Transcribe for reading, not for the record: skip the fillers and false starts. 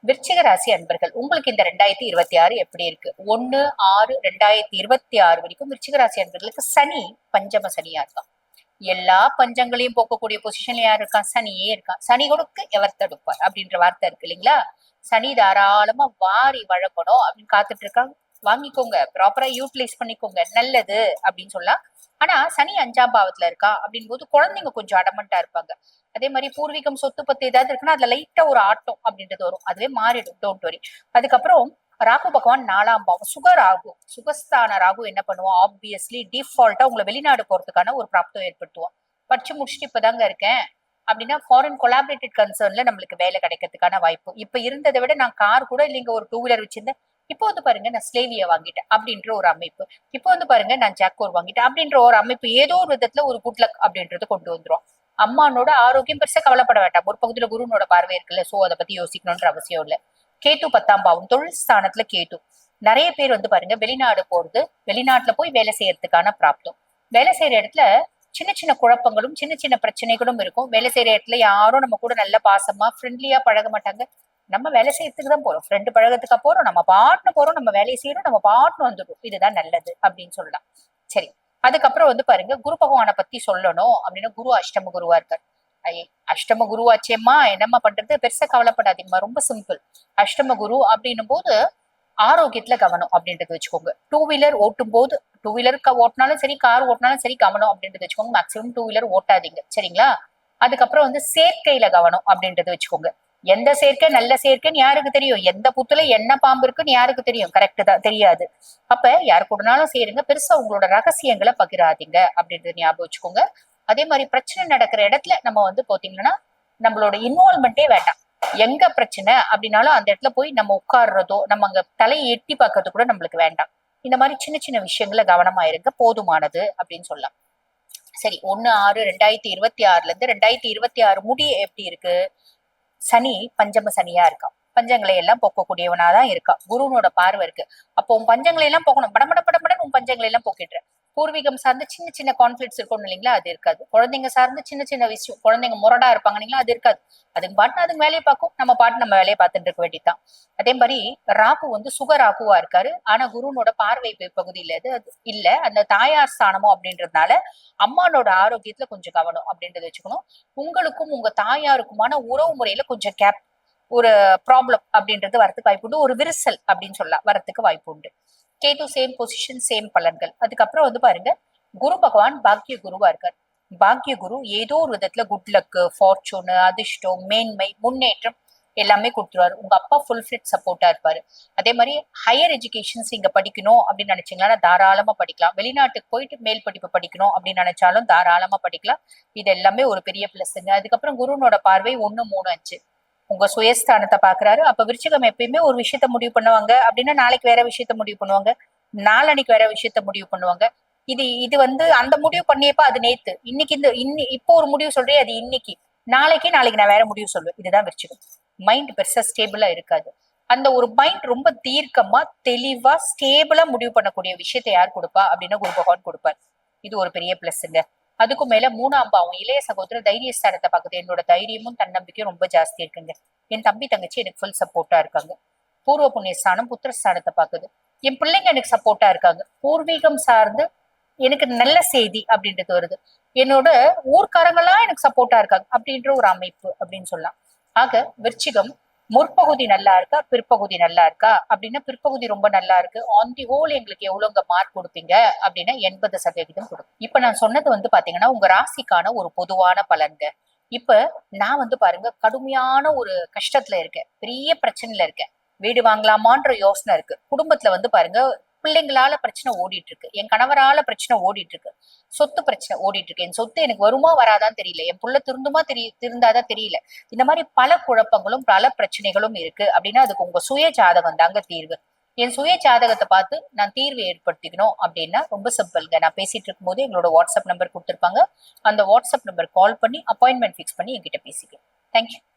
விருச்சிக ராசி அன்பர்கள், உங்களுக்கு இந்த 2026 எப்படி இருக்கு? 1/6/2026 வரைக்கும் விருச்சிக ராசி அன்பர்களுக்கு சனி பஞ்சம சனியா இருக்கான். எல்லா பஞ்சங்களையும் போக்கக்கூடிய பொசிஷன்ல யார் இருக்கான்? சனியே இருக்கான். சனி கொடுக்கு எவர் தடுப்பார் அப்படின்ற வார்த்தை இருக்கு இல்லைங்களா? சனி தாராளமா வாரி வழங்கணும் அப்படின்னு காத்துட்டு இருக்காங்க. வாங்கிக்கோங்க, ப்ராப்பரா யூட்டிலைஸ் பண்ணிக்கோங்க, நல்லது அப்படின்னு சொல்லலாம். ஆனா சனி 5ஆம் பாவத்துல இருக்கா அப்படின் போது குழந்தைங்க கொஞ்சம் அடமண்டா இருப்பாங்க. அதே மாதிரி பூர்வீகம் சொத்து பத்தி ஏதாவது இருக்குன்னா அதுல லைட்டா ஒரு ஆட்டம் அப்படின்றது வரும். அதுவே மாறிடும், டோன்ட் வரி. அதுக்கப்புறம் ராகு பகவான் 4ஆம் பாவம் சுகராகு, சுகஸ்தான ராகு என்ன பண்ணுவோம்? ஆப்வியஸ்லி டிஃபால்ட்டா உங்களை வெளிநாடு போறதுக்கான ஒரு பிராப்தம் ஏற்படுத்துவோம். படிச்சு முடிச்சுட்டு இப்பதாங்க இருக்கேன் அப்படின்னா ஃபாரின் கொலாபரேட்டட் கன்சர்ன்ல நம்மளுக்கு வேலை கிடைக்கிறதுக்கான வாய்ப்பு. இப்ப இருந்ததை விட நான் கார் கூட இல்லைங்க, ஒரு 2 வீலர் வச்சிருந்தேன். இப்போ வந்து பாருங்க நான் ஸ்லேவியா வாங்கிட்டேன் அப்படின்ற ஒரு அமைப்பு. இப்போ வந்து பாருங்க நான் ஜாக்கோர் வாங்கிட்டேன் அப்படின்ற ஒரு அமைப்பு. ஏதோ ஒரு விதத்துல ஒரு குட் லக் அப்படின்றது கொண்டு வந்துரும். அம்மானோட ஆரோக்கியம் பெருசா கவலைப்பட வேண்டாம். ஒரு பகுதியில குருனோட பார்வை இருக்குல்ல, சோ அதை பத்தி யோசிக்கணும்ன்ற அவசியம் இல்ல. கேது 10ஆம் பாவம், தொழில் ஸ்தானத்துல கேது. நிறைய பேர் வந்து பாருங்க வெளிநாடு போறது, வெளிநாட்டுல போய் வேலை செய்யறதுக்கான பிராப்தம். வேலை செய்யற இடத்துல சின்ன சின்ன குழப்பங்களும் சின்ன சின்ன பிரச்சனைகளும் இருக்கும். வேலை செய்யற இடத்துல யாரும் நம்ம கூட நல்ல பாசமா ஃப்ரெண்ட்லியா பழக மாட்டாங்க. நம்ம வேலை செய்யறதுக்கு தான் போறோம், ஃப்ரெண்டு பழகத்துக்கா போறோம், நம்ம பாட்டுன்னு போறோம், நம்ம வேலையை செய்யறோம், நம்ம பாட்டுன்னு வந்துடும். இதுதான் நல்லது அப்படின்னு சொல்லலாம். சரி, அதுக்கப்புறம் வந்து பாருங்க குரு பகவானை பத்தி சொல்லணும் அப்படின்னா குரு அஷ்டம குருவா இருக்காரு. அஷ்டம குருவாச்சேம்மா என்னம்மா பண்றது, பெருசா கவலைப்படாதீங்கம்மா, ரொம்ப சிம்பிள். அஷ்டம குரு அப்படின்னும் போது ஆரோக்கியத்துல கவனம் அப்படின்றது வச்சுக்கோங்க. 2 வீலர் ஓட்டும் போது, 2 வீலர் ஓட்டினாலும் சரி, கார் ஓட்டினாலும் சரி, கவனம் அப்படின்றது வச்சுக்கோங்க. மேக்சிமம் 2 வீலர் ஓட்டாதீங்க, சரிங்களா? அதுக்கப்புறம் வந்து சேர்க்கையில கவனம் அப்படின்றது வச்சுக்கோங்க. எந்த சேர்க்கை நல்ல சேர்க்கைன்னு யாருக்கு தெரியும்? எந்த புத்துல என்ன பாம்பு இருக்குன்னு யாருக்கு தெரியும்? கரெக்ட் தான், தெரியாது. அப்ப யாரு கூடனாலும் சேருங்க, பெருசா உங்களோட ரகசியங்களை பகிராதீங்க அப்படின்றது ஞாபகம் வச்சுக்கோங்க. அதே மாதிரி பிரச்சனை நடக்கிற இடத்துல நம்ம வந்து பாத்தீங்கன்னா நம்மளோட இன்வால்மெண்டே வேண்டாம். எங்க பிரச்சனை அப்படின்னாலும் அந்த இடத்துல போய் நம்ம உட்கார்றதோ, நம்ம அங்க தலையை எட்டி பார்க்கறது கூட நம்மளுக்கு வேண்டாம். இந்த மாதிரி சின்ன சின்ன விஷயங்கள கவனமா இருங்க, போதுமானது அப்படின்னு சொல்லலாம். சரி, 1/6/2026 இருந்து 2026 முடிய எப்படி இருக்கு? சனி பஞ்சம சனியா இருக்கான். பஞ்சங்களை எல்லாம் போக்கக்கூடியவனாதான் இருக்கான். குருனோட பார்வை இருக்கு. அப்போ உன் பஞ்சங்களை எல்லாம் போக்கணும். படபட படபடன்னு உன் பஞ்சங்களை எல்லாம் போக்கிடுற. பூர்வீகம் சார்ந்து சின்ன சின்ன கான்ஃபிளிக்ஸ் இருக்கும் இல்லைங்களா? அது இருக்காது. குழந்தைங்க சார்ந்து சின்ன சின்ன விஷயம், குழந்தைங்க முரடா இருப்பாங்க இல்லைங்களா? அது இருக்காது. அதுக்கு பாட்டு அதுக்கு வேலையை பார்க்கும், நம்ம பாட்டு நம்ம வேலையை பார்த்துட்டு இருக்க வேண்டியதுதான். அதே மாதிரி ராகு வந்து சுக ராகுவா இருக்காரு. ஆனா குருனோட பார்வை பகுதியில அது இல்ல. அந்த தாயார் ஸ்தானமோ அப்படின்றதுனால அம்மானோட ஆரோக்கியத்துல கொஞ்சம் கவனம் அப்படின்றத வச்சுக்கணும். உங்களுக்கும் உங்க தாயாருக்குமான உறவு முறையில கொஞ்சம் ஒரு ப்ராப்ளம் அப்படின்றது வரத்துக்கு வாய்ப்பு உண்டு. ஒரு விரிசல் அப்படின்னு சொல்லலாம், வரத்துக்கு வாய்ப்பு உண்டு. கேது சேம் பொசிஷன், சேம் பலன்கள். அதுக்கப்புறம் வந்து பாருங்க குரு பகவான் பாக்கிய குருவா இருக்காரு. பாக்கிய குரு ஏதோ ஒரு விதத்துல குட் லக், ஃபார்ச்சூன், அதிர்ஷ்டம், மேன்மை, முன்னேற்றம் எல்லாமே கொடுத்துருவாரு. உங்க அப்பா ஃபுல் ஃபிட் சப்போர்ட்டா இருப்பாரு. அதே மாதிரி ஹையர் எஜுகேஷன்ஸ் இங்க படிக்கணும் அப்படின்னு நினைச்சீங்கன்னா தாராளமா படிக்கலாம். வெளிநாட்டுக்கு போயிட்டு மேல் படிப்பு படிக்கணும் அப்படின்னு நினைச்சாலும் தாராளமா படிக்கலாம். இது எல்லாமே ஒரு பெரிய பிளஸ்ங்க. அதுக்கப்புறம் குருனோட பார்வை 1, 3, 5 உங்க சுயஸ்தானத்தை பாக்குறாரு. அப்ப விருச்சிகம் எப்பயுமே ஒரு விஷயத்த முடிவு பண்ணுவாங்க அப்படின்னா நாளைக்கு வேற விஷயத்த முடிவு பண்ணுவாங்க, நாளன்னைக்கு வேற விஷயத்த முடிவு பண்ணுவாங்க. இது இது வந்து அந்த முடிவு பண்ணியப்ப அது நேத்து, இன்னைக்கு இப்போ ஒரு முடிவு சொல்றேன், அது இன்னைக்கு. நாளைக்கு நான் வேற முடிவு சொல்லுவேன். இதுதான் விருச்சிகம். மைண்ட் பெருசா ஸ்டேபிளா இருக்காது. அந்த ஒரு மைண்ட் ரொம்ப தீர்க்கமா தெளிவா ஸ்டேபிளா முடிவு பண்ணக்கூடிய விஷயத்தை யார் கொடுப்பா அப்படின்னா குரு பகவான் கொடுப்பார். இது ஒரு பெரிய பிளஸ்ங்க. அதுக்கும் மேல 3ஆம் பாவம் இளைய சகோதரர் தைரியஸ்தானத்தை பாக்குது. என்னோட தைரியமும் தன்னம்பிக்கையும் ரொம்ப ஜாஸ்தி இருக்குங்க. என் தம்பி தங்கச்சி எனக்கு ஃபுல் சப்போர்ட்டா இருக்காங்க. பூர்வ புண்ணியஸ்தானம் புத்திரஸ்தானத்தை பாக்குது. என் பிள்ளைங்க எனக்கு சப்போர்ட்டா இருக்காங்க. பூர்வீகம் சார்ந்து எனக்கு நல்ல செய்தி அப்படின்றது வருது. என்னோட ஊர்க்காரங்களாம் எனக்கு சப்போர்ட்டா இருக்காங்க அப்படின்ற ஒரு அமைப்பு அப்படின்னு சொல்லலாம். ஆக விருச்சிகம் முற்பகுதி நல்லா இருக்கா, பிற்பகுதி நல்லா இருக்கா அப்படின்னா பிற்பகுதி ரொம்ப நல்லா இருக்கு. ஆன் தி ஹோல் எங்களுக்கு எவ்வளவுங்க மார்க் கொடுப்பீங்க அப்படின்னா 80% கொடுக்கும். இப்ப நான் சொன்னது வந்து பாத்தீங்கன்னா உங்க ராசிக்கான ஒரு பொதுவான பலன்க. இப்ப நான் வந்து பாருங்க கடுமையான ஒரு கஷ்டத்துல இருக்கேன், பெரிய பிரச்சனையில இருக்கேன். வீடு வாங்கலாமான்ற யோசனை இருக்கு. குடும்பத்துல வந்து பாருங்க பிள்ளைங்களால பிரச்சனை ஓடிட்டு இருக்கு, என் கணவரால பிரச்சனை ஓடிட்டு இருக்கு, சொத்து பிரச்சனை ஓடிட்டு இருக்கு. என் சொத்து எனக்கு வருமா வராதான் தெரியல, என் புள்ள திருந்தாதான் தெரியல. இந்த மாதிரி பல குழப்பங்களும் பல பிரச்சனைகளும் இருக்கு அப்படின்னா அதுக்கு உங்க சுய ஜாதகம் தாங்க தீர்வு. என் சுய ஜாதகத்தை பார்த்து நான் தீர்வு ஏற்படுத்திக்கணும் அப்படின்னா ரொம்ப சிம்பிள்ங்க. நான் பேசிட்டு இருக்கும் போது எங்களோட வாட்ஸ்அப் நம்பர் கொடுத்துருப்பாங்க. அந்த வாட்ஸ்அப் நம்பர் கால் பண்ணி அப்பாயின்மெண்ட் ஃபிக்ஸ் பண்ணி என்கிட்ட பேசிக்கலாம். தேங்க்யூ.